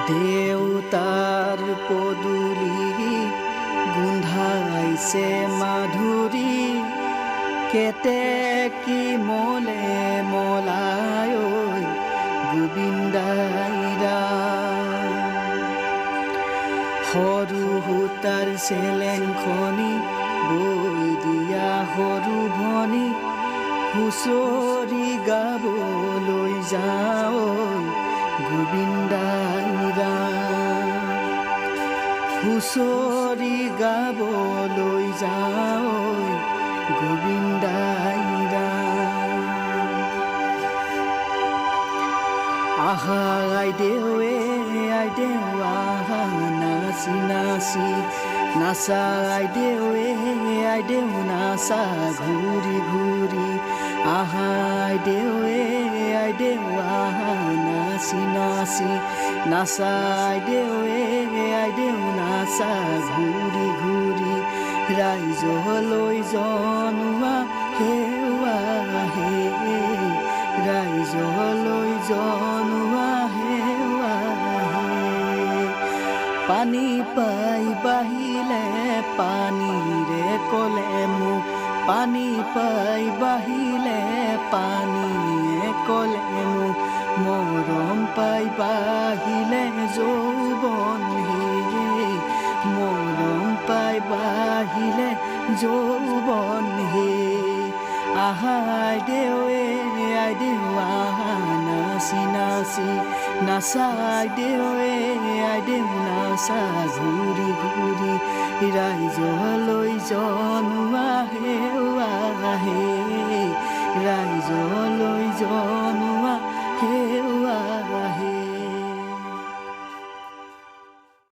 দেউতাৰ পদূলি গোন্ধাইছে মাধুৰী কেতেকী মলে মলাই ঐ গোবিন্দাইৰা সৰু সূতাৰ চেলেংখনি বৈ দিয়া সৰু ভনী হুঁচৰি গাবলৈ যাওঁ গোবিন্দাইৰা হুঁচৰি গাবলৈ যাওঁ গোবিন্দাইৰা আহা আইদেউ আহা নাচি নাচি নাচা আইদেউ নাচা ঘূৰি ঘূৰি আহা আইদেউ আহা নাচি নাচি নাচা আইদেউ নাচা ঘূৰি ঘূৰি ৰাইজলৈ জনোৱা হেৱা হে ৰাইজলৈ জনোৱা হেৱা হে পানী পাই বাহিলে পানীৰে কলে মোক পানী পাই বাহিলে পানীয়ে কলে মোক মৰম পাই বাহিলে যৌৱন হে মৰম পাই বাহিলে যৌৱন হে আহা আইদেউ আহা নাচি নাচি নাচা আইদেউ নাচা ঘূৰি ঘূৰি ৰাইজলৈ জনোৱা হেৱা হে ৰাইজলৈ